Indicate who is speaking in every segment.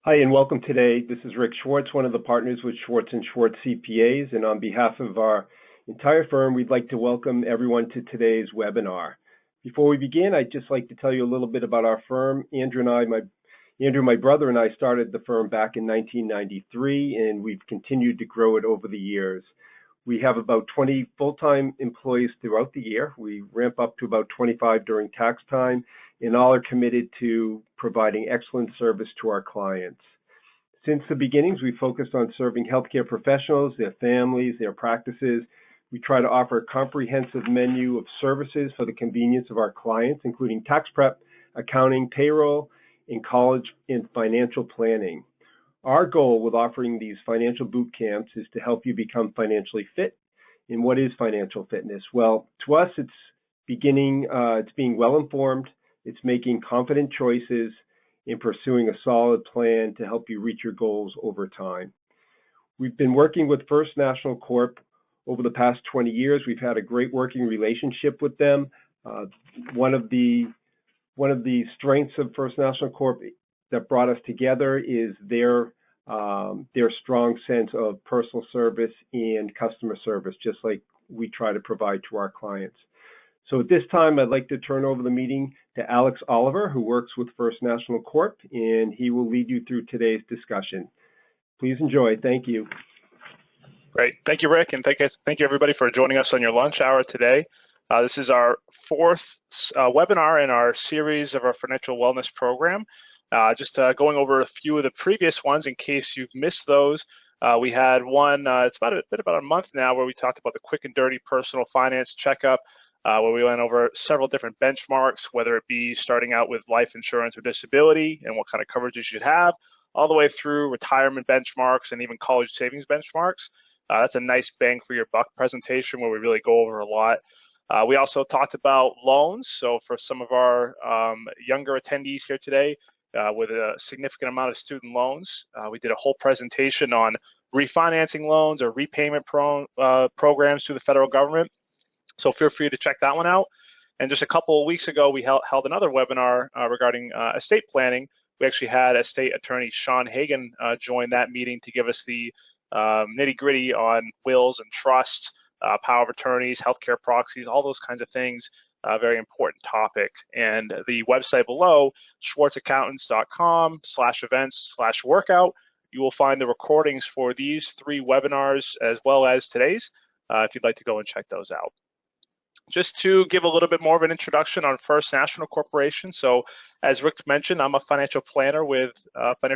Speaker 1: Hi, and welcome today. This is Rick Schwartz, one of the partners with Schwartz & Schwartz CPAs, and on behalf of our entire firm, we'd like to welcome everyone to today's webinar. Before we begin, I'd just like to tell you a little bit about our firm. Andrew, my brother, and I started the firm back in 1993, and we've continued to grow it over the years. We have about 20 full-time employees throughout the year. We ramp up to about 25 during tax time, and all are committed to providing excellent service to our clients. Since the beginnings, we focused on serving healthcare professionals, their families, their practices. We try to offer a comprehensive menu of services for the convenience of our clients, including tax prep, accounting, payroll, and college and financial planning. Our goal with offering these financial boot camps is to help you become financially fit. And what is financial fitness? Well, to us, it's being well informed, it's making confident choices, and pursuing a solid plan to help you reach your goals over time. We've been working with First National Corp over the past 20 years. We've had a great working relationship with them. One of the strengths of First National Corp that brought us together is their strong sense of personal service and customer service, just like we try to provide to our clients. So at this time, I'd like to turn over the meeting to Alex Oliver, who works with First National Corp, and he will lead you through today's discussion. Please enjoy. Thank you.
Speaker 2: Great. Thank you, Rick, and thank you everybody for joining us on your lunch hour today. This is our fourth webinar in our series of our financial wellness program. Just going over a few of the previous ones in case you've missed those. We had one, it's about a month now, where we talked about the quick and dirty personal finance checkup, where we went over several different benchmarks, whether it be starting out with life insurance or disability and what kind of coverage you should have, all the way through retirement benchmarks and even college savings benchmarks. That's a nice bang for your buck presentation where we really go over a lot. We also talked about loans. So for some of our younger attendees here today, with a significant amount of student loans, we did a whole presentation on refinancing loans or repayment programs to the federal government. So feel free to check that one out. And just a couple of weeks ago, we held another webinar regarding estate planning. We actually had estate attorney Sean Hagan join that meeting to give us the nitty-gritty on wills and trusts, power of attorneys, healthcare proxies, all those kinds of things. Very important topic. And the website below, schwartzaccountants.com/events/workout, you will find the recordings for these three webinars as well as today's, if you'd like to go and check those out. Just to give a little bit more of an introduction on First National Corporation. So as Rick mentioned, I'm a financial planner with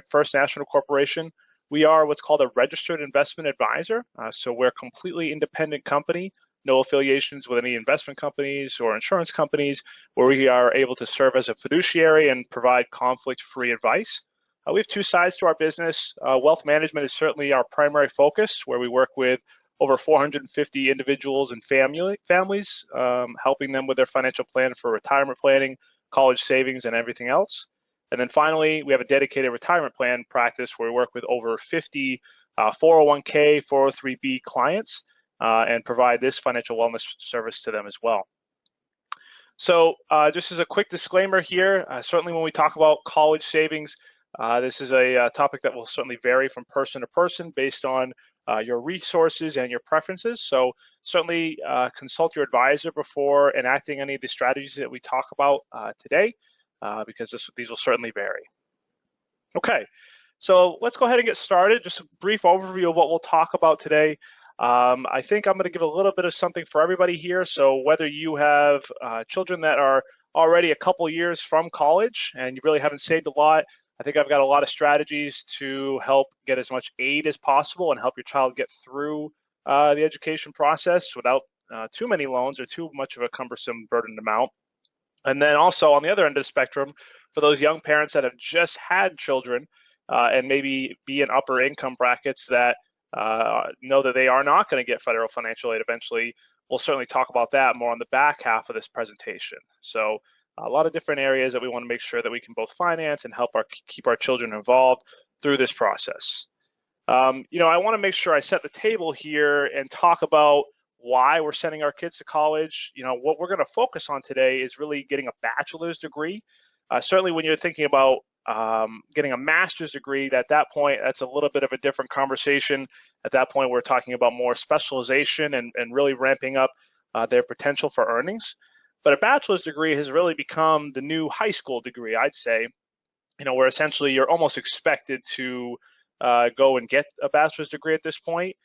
Speaker 2: First National Corporation. We are what's called a registered investment advisor. So we're a completely independent company, no affiliations with any investment companies or insurance companies, where we are able to serve as a fiduciary and provide conflict-free advice. We have two sides to our business. Wealth management is certainly our primary focus, where we work with over 450 individuals and families, helping them with their financial plan for retirement planning, college savings, and everything else. And then finally, we have a dedicated retirement plan practice where we work with over 50 401k, 403b clients and provide this financial wellness service to them as well. So just as a quick disclaimer here, certainly when we talk about college savings, this is a topic that will certainly vary from person to person based on your resources and your preferences. So certainly consult your advisor before enacting any of the strategies that we talk about today, because these will certainly vary. Okay, so let's go ahead and get started. Just a brief overview of what we'll talk about today. I think I'm going to give a little bit of something for everybody here. So whether you have children that are already a couple years from college and you really haven't saved a lot, I think I've got a lot of strategies to help get as much aid as possible and help your child get through the education process without too many loans or too much of a cumbersome burden amount. And then also on the other end of the spectrum, for those young parents that have just had children and maybe be in upper income brackets that know that they are not going to get federal financial aid eventually, we'll certainly talk about that more on the back half of this presentation. So a lot of different areas that we want to make sure that we can both finance and help keep our children involved through this process. I want to make sure I set the table here and talk about why we're sending our kids to college. What we're going to focus on today is really getting a bachelor's degree. Certainly when you're thinking about getting a master's degree, at that point, that's a little bit of a different conversation. At that point, we're talking about more specialization and really ramping up their potential for earnings. But a bachelor's degree has really become the new high school degree, I'd say, where essentially you're almost expected to go and get a bachelor's degree at this point.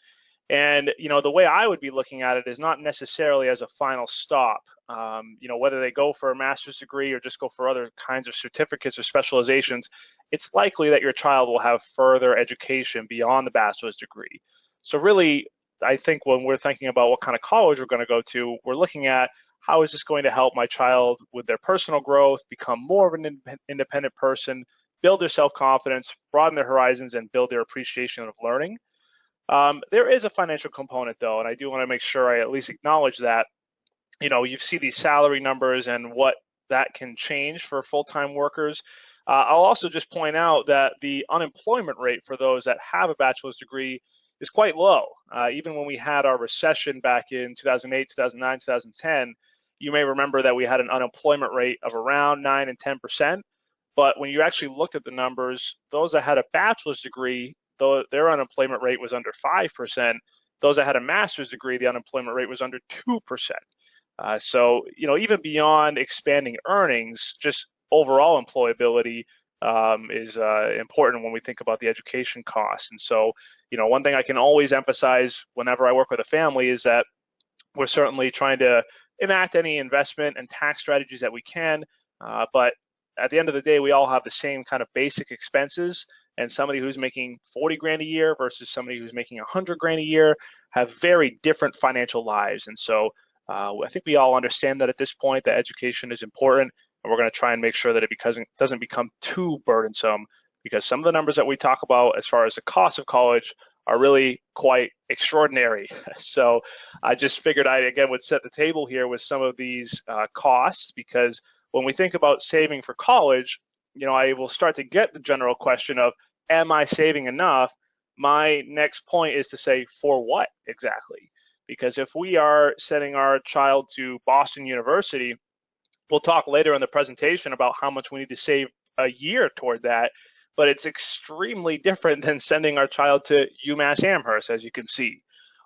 Speaker 2: And the way I would be looking at it is not necessarily as a final stop. Whether they go for a master's degree or just go for other kinds of certificates or specializations, it's likely that your child will have further education beyond the bachelor's degree. So really, I think when we're thinking about what kind of college we're going to go to, we're looking at how is this going to help my child with their personal growth, become more of an independent person, build their self-confidence, broaden their horizons, and build their appreciation of learning. There is a financial component, though, and I do want to make sure I at least acknowledge that. You see these salary numbers and what that can change for full-time workers. I'll also just point out that the unemployment rate for those that have a bachelor's degree is quite low. Even when we had our recession back in 2008, 2009, 2010, you may remember that we had an unemployment rate of around 9 and 10%. But when you actually looked at the numbers, those that had a bachelor's degree, though their unemployment rate was under 5%, those that had a master's degree, the unemployment rate was under 2%. So, even beyond expanding earnings, just overall employability is important when we think about the education costs. And so, one thing I can always emphasize whenever I work with a family is that we're certainly trying to enact any investment and tax strategies that we can, but at the end of the day, we all have the same kind of basic expenses, and somebody who's making 40 grand a year versus somebody who's making 100 grand a year have very different financial lives. And so I think we all understand that at this point that education is important, and we're going to try and make sure that it doesn't become too burdensome, because some of the numbers that we talk about as far as the cost of college are really quite extraordinary. So I just figured I, again, would set the table here with some of these costs, because when we think about saving for college, I will start to get the general question of, am I saving enough? My next point is to say, for what exactly? Because if we are sending our child to Boston University, we'll talk later in the presentation about how much we need to save a year toward that, but it's extremely different than sending our child to UMass Amherst, as you can see,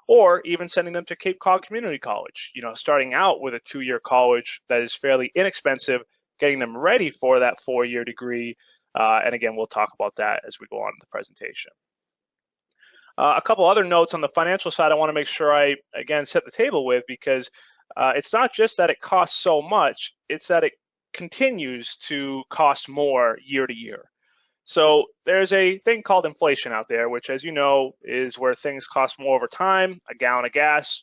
Speaker 2: or even sending them to Cape Cod Community College. Starting out with a 2-year college that is fairly inexpensive, getting them ready for that 4-year degree. And again, we'll talk about that as we go on in the presentation. A couple other notes on the financial side I want to make sure I, again, set the table with, because it's not just that it costs so much, it's that it continues to cost more year to year. So there's a thing called inflation out there, which, as you know, is where things cost more over time. A gallon of gas,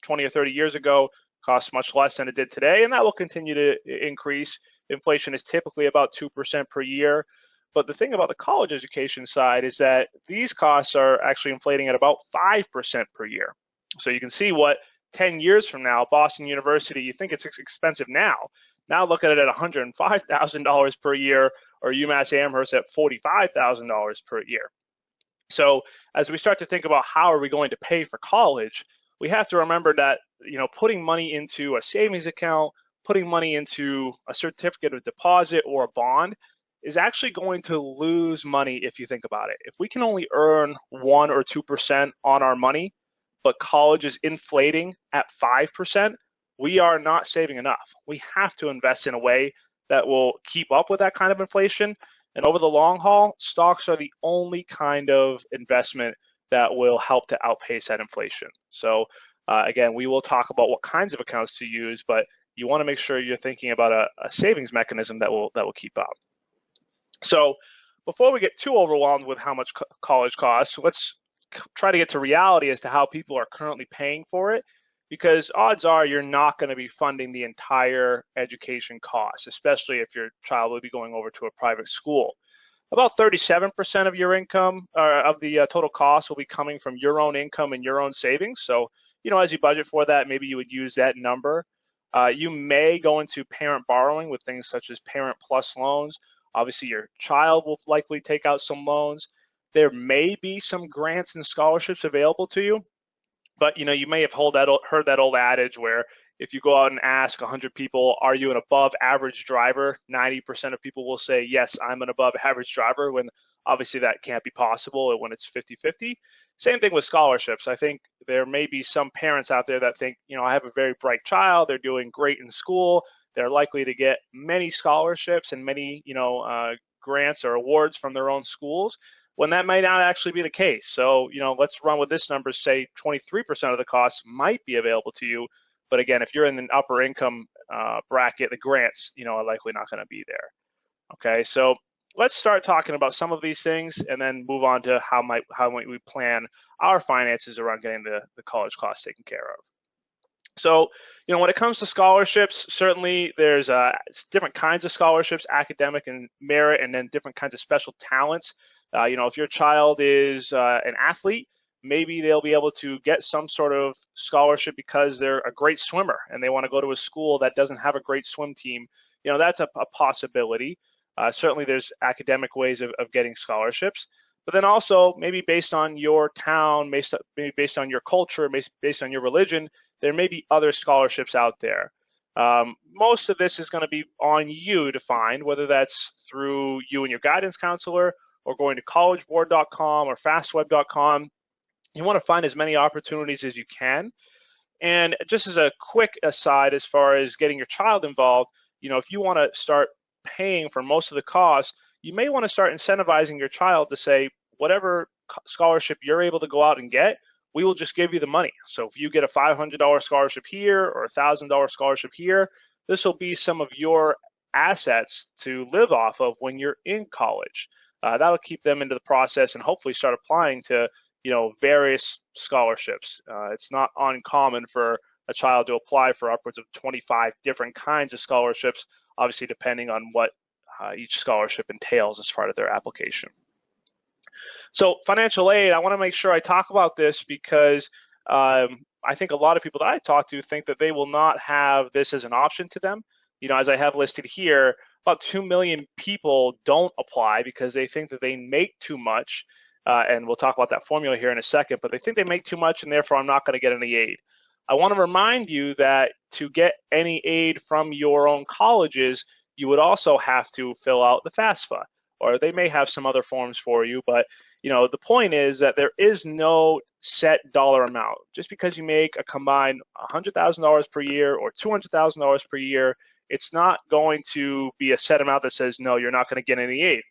Speaker 2: 20 or 30 years ago, costs much less than it did today, and that will continue to increase. Inflation is typically about 2% per year. But the thing about the college education side is that these costs are actually inflating at about 5% per year. So you can see what 10 years from now, Boston University, you think it's expensive now. Now look at it at $105,000 per year, or UMass Amherst at $45,000 per year. So as we start to think about how are we going to pay for college, we have to remember that putting money into a savings account, putting money into a certificate of deposit or a bond is actually going to lose money if you think about it. If we can only earn 1 or 2% on our money, but college is inflating at 5%, we are not saving enough. We have to invest in a way that will keep up with that kind of inflation. And over the long haul, stocks are the only kind of investment that will help to outpace that inflation. So again, we will talk about what kinds of accounts to use, but you want to make sure you're thinking about a savings mechanism that will keep up. So before we get too overwhelmed with how much college costs, let's try to get to reality as to how people are currently paying for it, because odds are you're not going to be funding the entire education cost, especially if your child will be going over to a private school. About 37% of your income, or of the total cost, will be coming from your own income and your own savings. So, as you budget for that, maybe you would use that number. You may go into parent borrowing with things such as Parent Plus loans. Obviously, your child will likely take out some loans. There may be some grants and scholarships available to you, but you may have heard that old adage where if you go out and ask 100 people, are you an above average driver? 90% of people will say, yes, I'm an above average driver, when obviously that can't be possible when it's 50-50. Same thing with scholarships. I think there may be some parents out there that think, I have a very bright child, they're doing great in school, they're likely to get many scholarships and many, grants or awards from their own schools, when that might not actually be the case. So, let's run with this number, say 23% of the costs might be available to you. But again, if you're in an upper income bracket, the grants, are likely not going to be there. Okay, so let's start talking about some of these things and then move on to how might we plan our finances around getting the college costs taken care of. So, when it comes to scholarships, certainly there's different kinds of scholarships, academic and merit, and then different kinds of special talents. If your child is an athlete, maybe they'll be able to get some sort of scholarship because they're a great swimmer and they want to go to a school that doesn't have a great swim team. That's a possibility. Certainly there's academic ways of getting scholarships, but then also maybe based on your town, maybe based on your culture, based on your religion, there may be other scholarships out there. Most of this is going to be on you to find, whether that's through you and your guidance counselor or going to collegeboard.com or fastweb.com. You want to find as many opportunities as you can. And just as a quick aside, as far as getting your child involved, if you want to start paying for most of the costs, you may want to start incentivizing your child to say, whatever scholarship you're able to go out and get, we will just give you the money. So if you get a $500 scholarship here or a $1,000 scholarship here, this will be some of your assets to live off of when you're in college. That'll keep them into the process and hopefully start applying to various scholarships. It's not uncommon for a child to apply for upwards of 25 different kinds of scholarships, obviously depending on what each scholarship entails as part of their application. So financial aid, I want to make sure I talk about this because I think a lot of people that I talk to think that they will not have this as an option to them. As I have listed here, about 2 million people don't apply because they think that they make too much. And we'll talk about that formula here in a second, but they think they make too much and therefore I'm not going to get any aid. I want to remind you that to get any aid from your own colleges, you would also have to fill out the FAFSA, or they may have some other forms for you, but the point is that there is no set dollar amount. Just because you make a combined $100,000 per year or $200,000 per year, it's not going to be a set amount that says, no, you're not going to get any aid.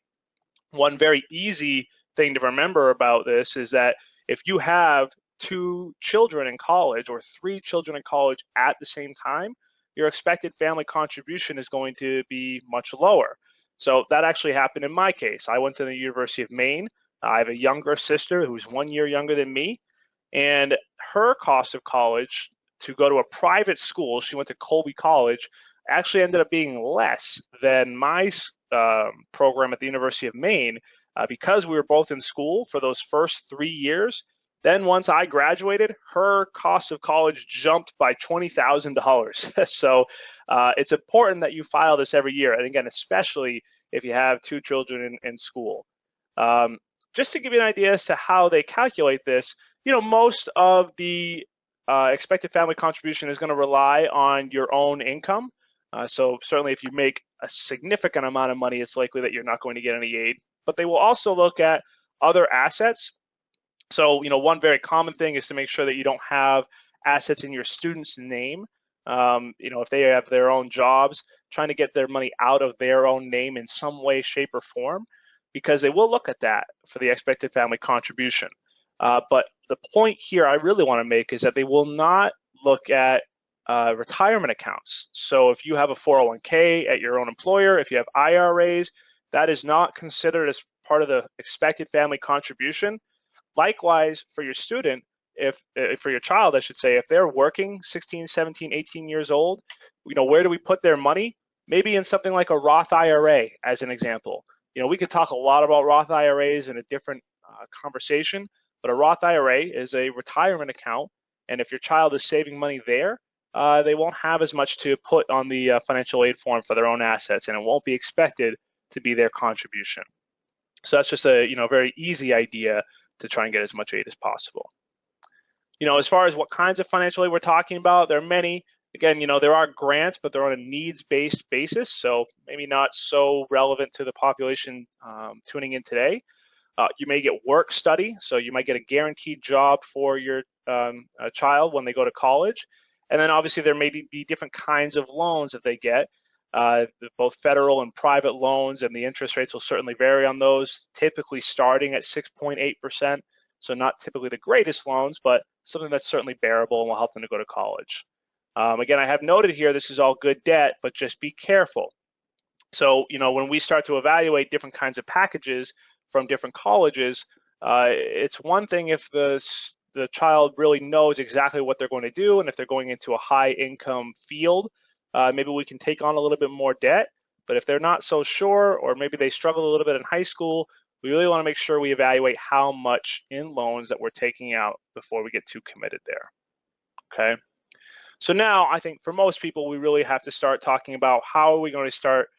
Speaker 2: One very easy thing to remember about this is that if you have 2 children in college or 3 children in college at the same time, your expected family contribution is going to be much lower. So that actually happened in my case. I went to the University of Maine. I have a younger sister who's 1 year younger than me, and her cost of college to go to a private school, she went to Colby College, actually ended up being less than my program at the University of Maine because we were both in school for those first 3 years. Then once I graduated, her cost of college jumped by $20,000. So it's important that you file this every year. And again, especially if you have 2 children in school. Just to give you an idea as to how they calculate this, most of the expected family contribution is going to rely on your own income. So certainly if you make a significant amount of money, it's likely that you're not going to get any aid. But they will also look at other assets. So, one very common thing is to make sure that you don't have assets in your student's name. If they have their own jobs, trying to get their money out of their own name in some way, shape, or form, because they will look at that for the expected family contribution. But the point here I really want to make is that they will not look at retirement accounts. So if you have a 401k at your own employer, if you have IRAs, that is not considered as part of the expected family contribution. Likewise, for your student, if for your child, I should say, if they're working 16, 17, 18 years old, where do we put their money? Maybe in something like a Roth IRA, as an example. We could talk a lot about Roth IRAs in a different conversation, but a Roth IRA is a retirement account, and if your child is saving money there, they won't have as much to put on the financial aid form for their own assets, and it won't be expected to be their contribution. So that's just a very easy idea to try and get as much aid as possible. As far as what kinds of financial aid we're talking about, there are many. Again, there are grants, but they're on a needs-based basis, so maybe not so relevant to the population tuning in today. You may get work study, so you might get a guaranteed job for your child when they go to college. And then obviously there may be different kinds of loans that they get, both federal and private loans, and the interest rates will certainly vary on those, typically starting at 6.8%. So not typically the greatest loans, but something that's certainly bearable and will help them to go to college. Again, I have noted here, this is all good debt, but just be careful. So, when we start to evaluate different kinds of packages from different colleges, it's one thing if the child really knows exactly what they're going to do, and if they're going into a high income field, maybe we can take on a little bit more debt. But if they're not so sure, or maybe they struggle a little bit in high school, we really want to make sure we evaluate how much in loans that we're taking out before we get too committed there. Okay. So now I think for most people, we really have to start talking about how are we going to start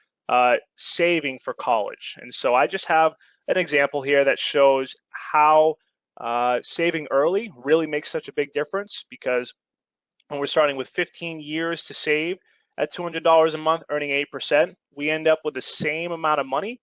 Speaker 2: saving for college. And so I just have an example here that shows how saving early really makes such a big difference, because when we're starting with 15 years to save at $200 a month, earning 8%, we end up with the same amount of money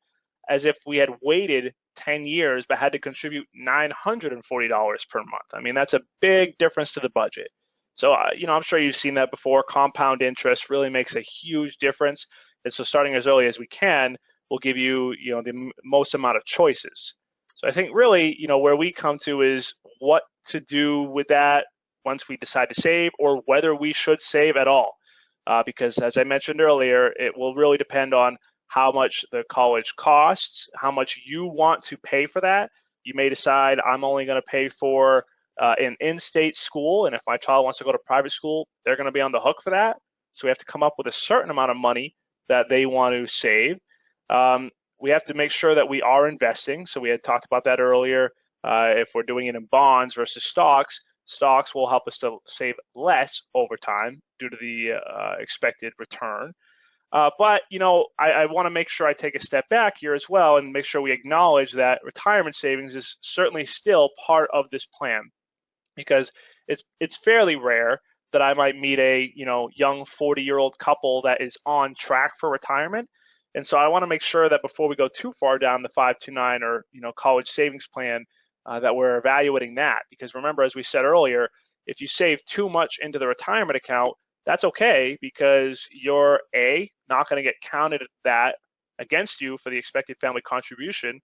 Speaker 2: as if we had waited 10 years but had to contribute $940 per month. I mean, that's a big difference to the budget. So, I'm sure you've seen that before. Compound interest really makes a huge difference. And so starting as early as we can will give you, the most amount of choices. So I think really, where we come to is what to do with that once we decide to save, or whether we should save at all. Because as I mentioned earlier, it will really depend on how much the college costs, how much you want to pay for that. You may decide I'm only going to pay for an in-state school, and if my child wants to go to private school, they're going to be on the hook for that. So we have to come up with a certain amount of money that they want to save. We have to make sure that we are investing. So we had talked about that earlier. If we're doing it in bonds versus stocks, stocks will help us to save less over time due to the expected return. But, I want to make sure I take a step back here as well and make sure we acknowledge that retirement savings is certainly still part of this plan, because it's fairly rare that I might meet a young 40-year-old couple that is on track for retirement. And so I want to make sure that before we go too far down the 529 or college savings plan, that we're evaluating that. Because remember, as we said earlier, if you save too much into the retirement account, that's okay, because you're not going to get counted that against you for the expected family contribution.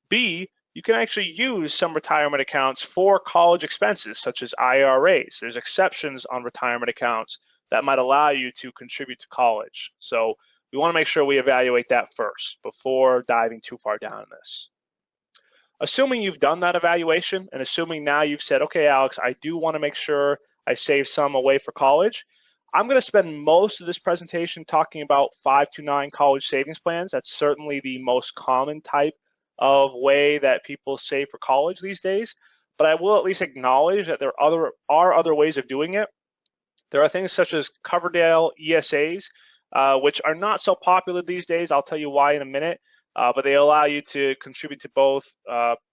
Speaker 2: B, you can actually use some retirement accounts for college expenses, such as IRAs. There's exceptions on retirement accounts that might allow you to contribute to college. So we want to make sure we evaluate that first before diving too far down in this. Assuming you've done that evaluation, and assuming now you've said, okay, Alex, I do want to make sure I save some away for college, I'm going to spend most of this presentation talking about 529 college savings plans. That's certainly the most common type of way that people save for college these days. But I will at least acknowledge that there are other ways of doing it. There are things such as Coverdell ESAs, which are not so popular these days. I'll tell you why in a minute. But they allow you to contribute to both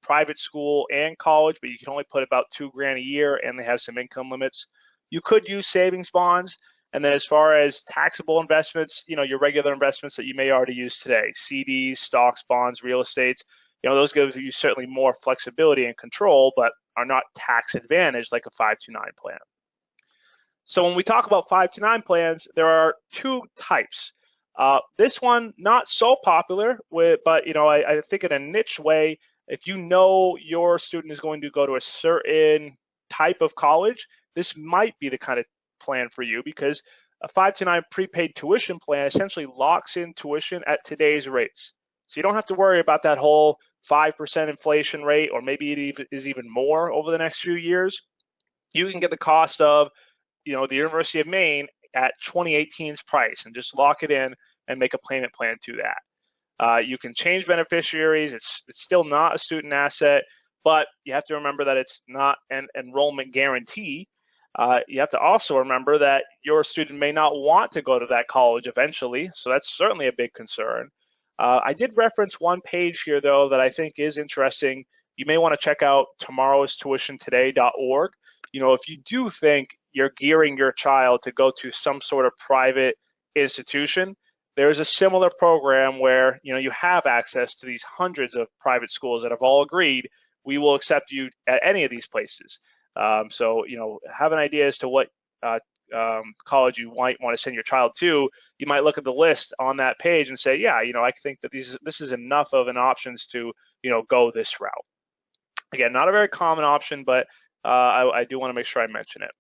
Speaker 2: private school and college, but you can only put about $2,000 a year, and they have some income limits. You could use savings bonds. And then as far as taxable investments, your regular investments that you may already use today, CDs, stocks, bonds, real estates, those give you certainly more flexibility and control, but are not tax advantaged like a 529 plan. So when we talk about 529 plans, there are two types. This one, not so popular, but I think in a niche way, if you know your student is going to go to a certain type of college, this might be the kind of plan for you, because a 529 prepaid tuition plan essentially locks in tuition at today's rates. So you don't have to worry about that whole 5% inflation rate, or maybe it is even more over the next few years. You can get the cost of the University of Maine at 2018's price and just lock it in and make a payment plan to that. You can change beneficiaries. It's still not a student asset, but you have to remember that it's not an enrollment guarantee. You have to also remember that your student may not want to go to that college eventually, so that's certainly a big concern. I did reference one page here, though, that I think is interesting. You may want to check out tomorrowstuitiontoday.org. If you do think you're gearing your child to go to some sort of private institution, there's a similar program where you have access to these hundreds of private schools that have all agreed we will accept you at any of these places. So have an idea as to what college you might want to send your child to. You might look at the list on that page and say, yeah, I think that this is enough of an options to go this route. Again, not a very common option, but I do want to make sure I mention it.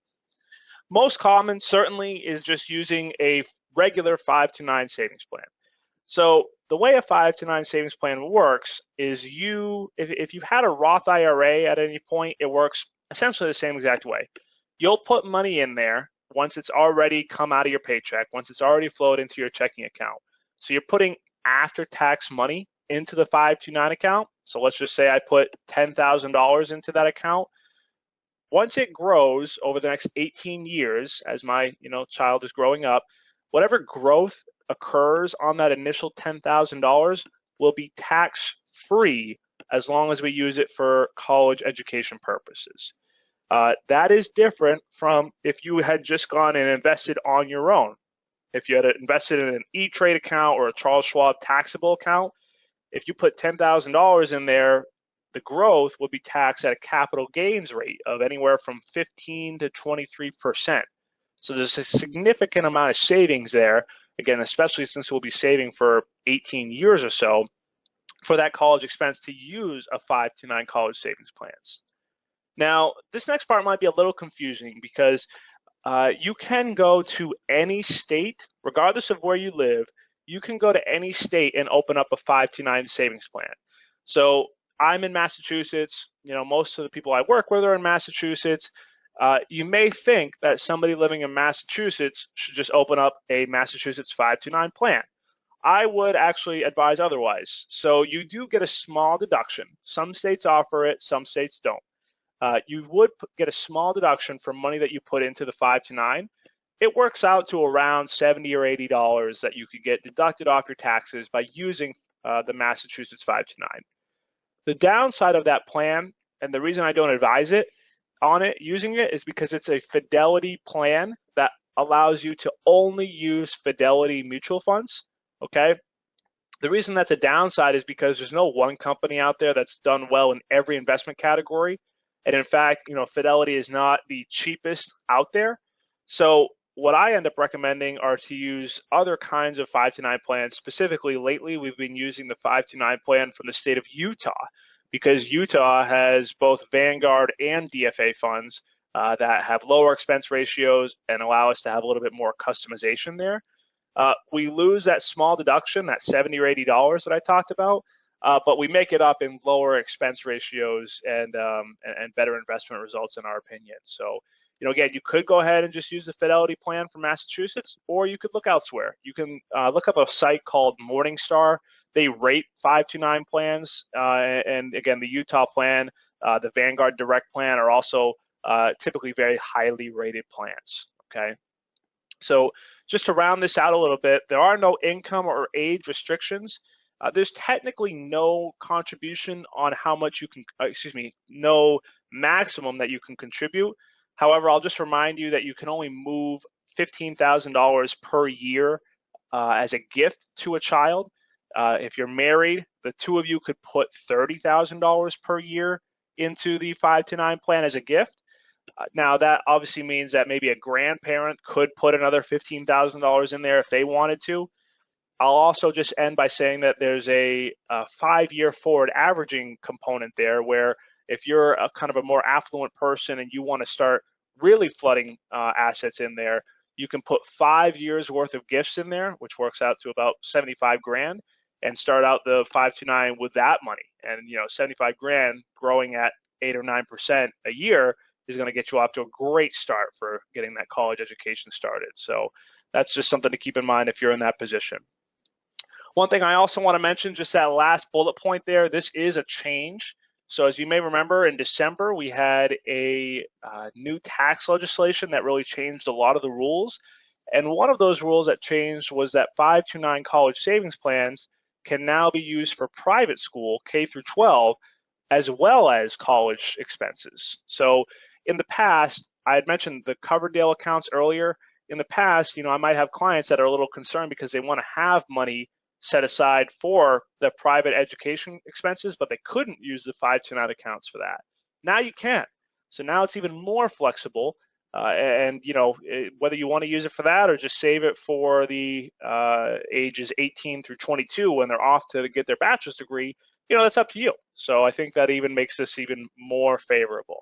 Speaker 2: Most common certainly is just using a regular 5 to 9 savings plan. So the way a 5 to 9 savings plan works is if you've had a Roth IRA at any point, it works essentially the same exact way. You'll put money in there once it's already come out of your paycheck, once it's already flowed into your checking account. So you're putting after-tax money into the 5 to 9 account. So let's just say I put $10,000 into that account. Once it grows over the next 18 years, as my child is growing up, whatever growth occurs on that initial $10,000 will be tax-free as long as we use it for college education purposes. That is different from if you had just gone and invested on your own. If you had invested in an E-Trade account or a Charles Schwab taxable account, if you put $10,000 in there, the growth would be taxed at a capital gains rate of anywhere from 15 to 23%. So there's a significant amount of savings there, again, especially since we'll be saving for 18 years or so for that college expense to use a 5 to 9 college savings plans. Now, this next part might be a little confusing because you can go to any state, regardless of where you live, you can go to any state and open up a 5 to 9 savings plan. So I'm in Massachusetts. Most of the people I work with are in Massachusetts. You may think that somebody living in Massachusetts should just open up a Massachusetts 5 to 9 plan. I would actually advise otherwise. So you do get a small deduction. Some states offer it, some states don't. You would get a small deduction for money that you put into the 5 to 9. It works out to around $70 or $80 that you could get deducted off your taxes by using the Massachusetts 5 to 9. The downside of that plan, and the reason I don't advise using it is because it's a Fidelity plan that allows you to only use Fidelity mutual funds, okay? The reason that's a downside is because there's no one company out there that's done well in every investment category. And in fact, Fidelity is not the cheapest out there. So what I end up recommending are to use other kinds of 5 to 9 plans. Specifically, lately, we've been using the 5 to 9 plan from the state of Utah because Utah has both Vanguard and DFA funds that have lower expense ratios and allow us to have a little bit more customization there. We lose that small deduction, that $70 or $80 that I talked about, but we make it up in lower expense ratios and better investment results in our opinion. So, again, you could go ahead and just use the Fidelity plan for Massachusetts, or you could look elsewhere. You can look up a site called Morningstar. They rate 5 to 9 plans, and again, the Utah plan, the Vanguard Direct plan are also typically very highly rated plans. Okay, so just to round this out a little bit, there are no income or age restrictions. There's technically no contribution on how much you can, no maximum that you can contribute. However, I'll just remind you that you can only move $15,000 per year as a gift to a child. If you're married, the two of you could put $30,000 per year into the 5 to 9 plan as a gift. Now, that obviously means that maybe a grandparent could put another $15,000 in there if they wanted to. I'll also just end by saying that there's a 5-year forward averaging component there where if you're a kind of a more affluent person and you want to start really flooding assets in there, you can put 5 years worth of gifts in there, which works out to about 75 grand, and start out the 5 to 9 with that money. And 75 grand growing at 8 or 9% a year is going to get you off to a great start for getting that college education started. So that's just something to keep in mind if you're in that position. One thing I also want to mention, just that last bullet point there, this is a change. So as you may remember, in December, we had a new tax legislation that really changed a lot of the rules. And one of those rules that changed was that 5 to 9 college savings plans can now be used for private school, K through 12, as well as college expenses. So in the past, I had mentioned the Coverdale accounts earlier. In the past, I might have clients that are a little concerned because they want to have money set aside for the private education expenses, but they couldn't use the 529 accounts for that. Now you can. So now it's even more flexible. And whether you want to use it for that or just save it for the ages 18 through 22 when they're off to get their bachelor's degree, that's up to you. So I think that even makes this even more favorable.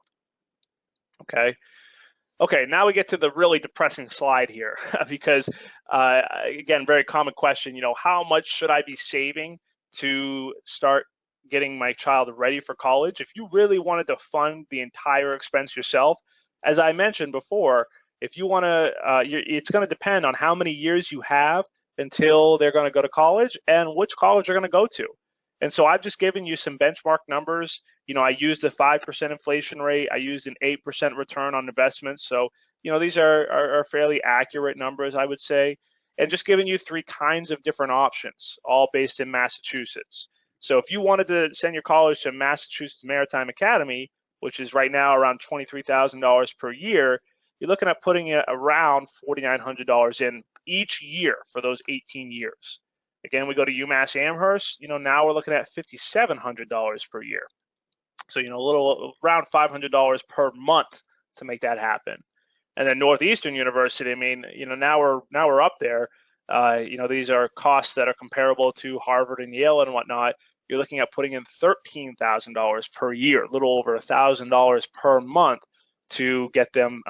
Speaker 2: Okay, now we get to the really depressing slide here because, again, very common question, how much should I be saving to start getting my child ready for college? If you really wanted to fund the entire expense yourself, as I mentioned before, if you want to, it's going to depend on how many years you have until they're going to go to college and which college they're going to go to. And so I've just given you some benchmark numbers. I used a 5% inflation rate. I used an 8% return on investments. So, these are fairly accurate numbers, I would say. And just giving you three kinds of different options, all based in Massachusetts. So if you wanted to send your college to Massachusetts Maritime Academy, which is right now around $23,000 per year, you're looking at putting around $4,900 in each year for those 18 years. Again, we go to UMass Amherst, now we're looking at $5,700 per year. So, a little around $500 per month to make that happen. And then Northeastern University, now we're up there. These are costs that are comparable to Harvard and Yale and whatnot. You're looking at putting in $13,000 per year, a little over $1,000 per month to get them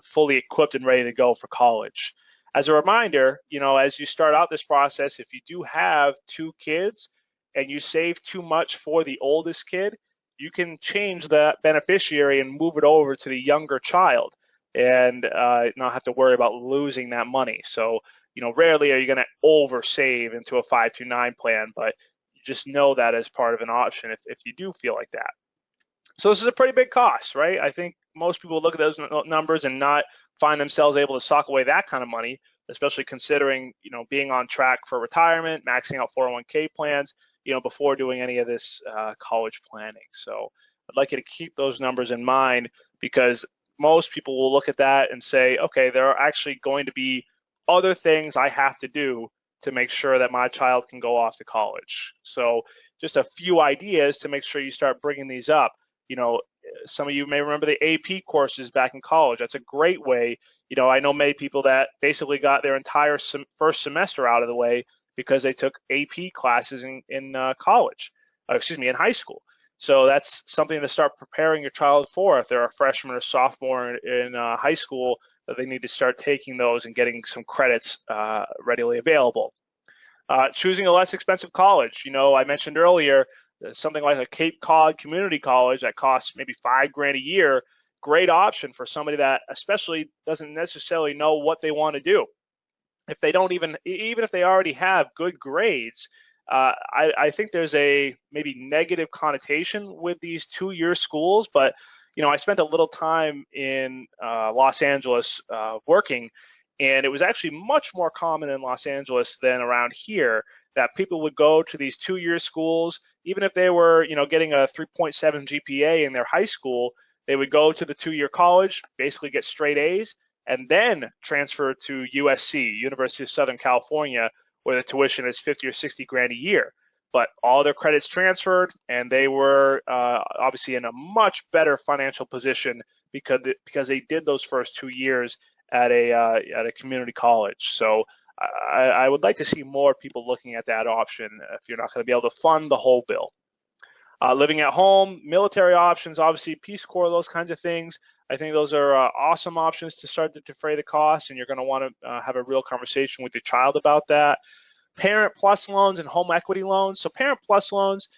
Speaker 2: fully equipped and ready to go for college. As a reminder, as you start out this process, if you do have two kids and you save too much for the oldest kid, you can change that beneficiary and move it over to the younger child and not have to worry about losing that money. So, rarely are you going to over save into a 529 plan, but you just know that as part of an option if you do feel like that. So this is a pretty big cost, right? I think most people look at those numbers and not find themselves able to sock away that kind of money, especially considering, being on track for retirement, maxing out 401k plans, before doing any of this college planning. So I'd like you to keep those numbers in mind because most people will look at that and say, okay, there are actually going to be other things I have to do to make sure that my child can go off to college. So just a few ideas to make sure you start bringing these up. Some of you may remember the AP courses back in college. That's a great way. I know many people that basically got their entire first semester out of the way because they took AP classes in college, in high school. So that's something to start preparing your child for if they're a freshman or sophomore in high school, that they need to start taking those and getting some credits readily available. Choosing a less expensive college. I mentioned earlier, something like a Cape Cod community college that costs maybe $5,000 a year, great option for somebody that especially doesn't necessarily know what they want to do. If they don't even if they already have good grades, I think there's a maybe negative connotation with these 2-year schools, but I spent a little time in Los Angeles working, and it was actually much more common in Los Angeles than around here that people would go to these 2-year schools, even if they were, getting a 3.7 GPA in their high school, they would go to the 2-year college, basically get straight A's, and then transfer to USC, University of Southern California, where the tuition is 50 or 60 grand a year. But all their credits transferred, and they were obviously in a much better financial position because they did those first 2 years at a community college. So I would like to see more people looking at that option if you're not going to be able to fund the whole bill. Living at home, military options, obviously Peace Corps, those kinds of things. I think those are awesome options to start to defray the cost, and you're going to want to have a real conversation with your child about that. Parent Plus loans and home equity loans. So Parent Plus loans,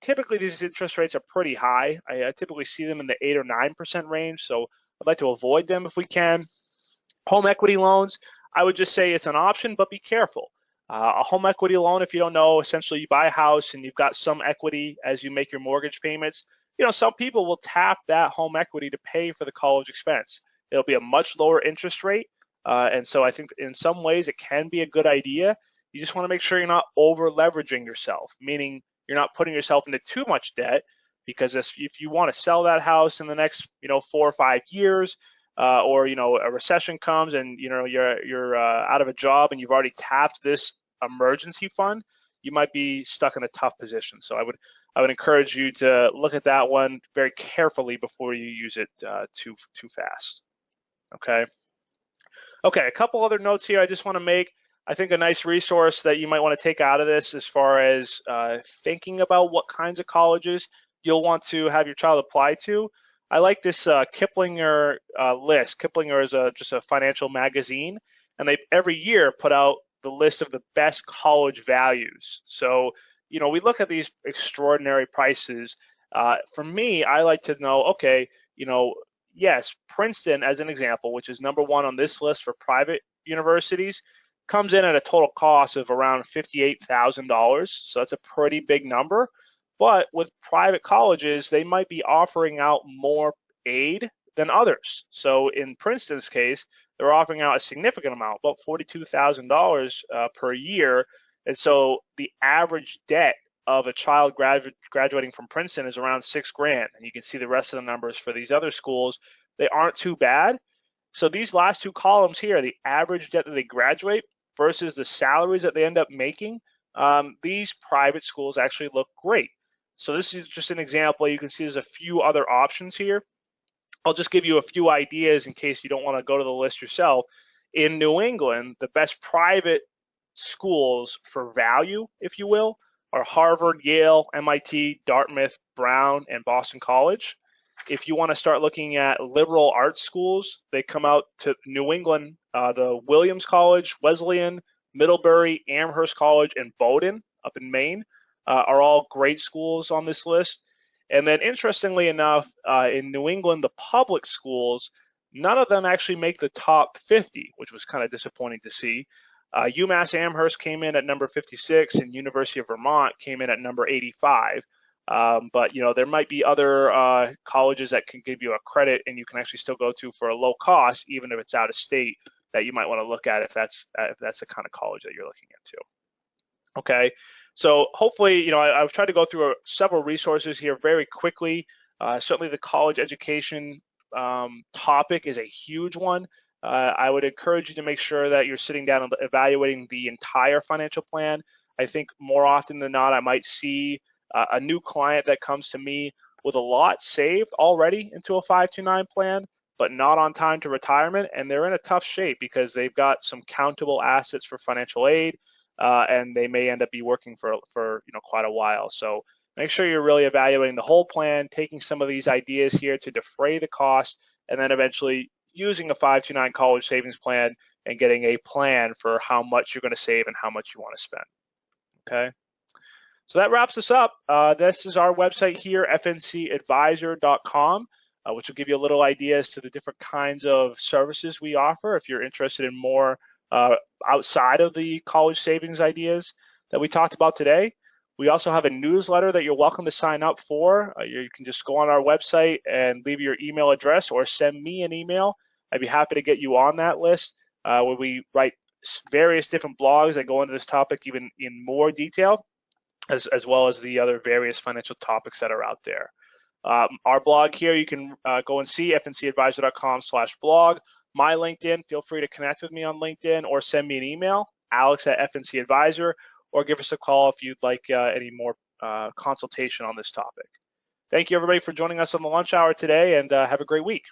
Speaker 2: typically these interest rates are pretty high. I typically see them in the 8 or 9% range, so I'd like to avoid them if we can. Home equity loans, I would just say it's an option, but be careful. A home equity loan, if you don't know, essentially you buy a house and you've got some equity as you make your mortgage payments. Some people will tap that home equity to pay for the college expense. It'll be a much lower interest rate. And so I think in some ways it can be a good idea. You just want to make sure you're not over leveraging yourself, meaning you're not putting yourself into too much debt, because if you want to sell that house in the next 4 or 5 years, or a recession comes and you're out of a job and you've already tapped this emergency fund, you might be stuck in a tough position. So I would encourage you to look at that one very carefully before you use it too fast. Okay. Okay, a couple other notes here I just want to make. I think a nice resource that you might want to take out of this as far as thinking about what kinds of colleges you'll want to have your child apply to. I like this Kiplinger list. Kiplinger is just a financial magazine, and they every year put out the list of the best college values. So, we look at these extraordinary prices. For me, I like to know, okay, yes, Princeton, as an example, which is number one on this list for private universities, comes in at a total cost of around $58,000. So that's a pretty big number. But with private colleges, they might be offering out more aid than others. So in Princeton's case, they're offering out a significant amount, about $42,000 per year. And so the average debt of a child graduating from Princeton is around $6,000. And you can see the rest of the numbers for these other schools. They aren't too bad. So these last two columns here, the average debt that they graduate versus the salaries that they end up making, these private schools actually look great. So this is just an example. You can see there's a few other options here. I'll just give you a few ideas in case you don't want to go to the list yourself. In New England, the best private schools for value, if you will, are Harvard, Yale, MIT, Dartmouth, Brown, and Boston College. If you want to start looking at liberal arts schools, they come out to New England, the Williams College, Wesleyan, Middlebury, Amherst College, and Bowdoin up in Maine are all great schools on this list. And then interestingly enough, in New England, the public schools, none of them actually make the top 50, which was kind of disappointing to see. UMass Amherst came in at number 56 and University of Vermont came in at number 85. But there might be other colleges that can give you a credit and you can actually still go to for a low cost, even if it's out of state, that you might want to look at if that's the kind of college that you're looking into. Okay, so hopefully, I've tried to go through several resources here very quickly. Certainly the college education topic is a huge one. I would encourage you to make sure that you're sitting down and evaluating the entire financial plan. I think more often than not, I might see a new client that comes to me with a lot saved already into a 529 plan, but not on time to retirement, and they're in a tough shape because they've got some countable assets for financial aid, and they may end up be working for quite a while. So make sure you're really evaluating the whole plan, taking some of these ideas here to defray the cost, and then eventually using a 529 college savings plan and getting a plan for how much you're going to save and how much you want to spend. Okay. So that wraps us up. This is our website here, fncadvisor.com, which will give you a little idea as to the different kinds of services we offer if you're interested in more outside of the college savings ideas that we talked about today. We also have a newsletter that you're welcome to sign up for. You can just go on our website and leave your email address or send me an email. I'd be happy to get you on that list where we write various different blogs that go into this topic even in more detail, as well as the other various financial topics that are out there. Our blog here, you can go and see fncadvisor.com/blog. My LinkedIn, feel free to connect with me on LinkedIn or send me an email, alex@fncadvisor, or give us a call if you'd like any more consultation on this topic. Thank you, everybody, for joining us on the lunch hour today, and have a great week.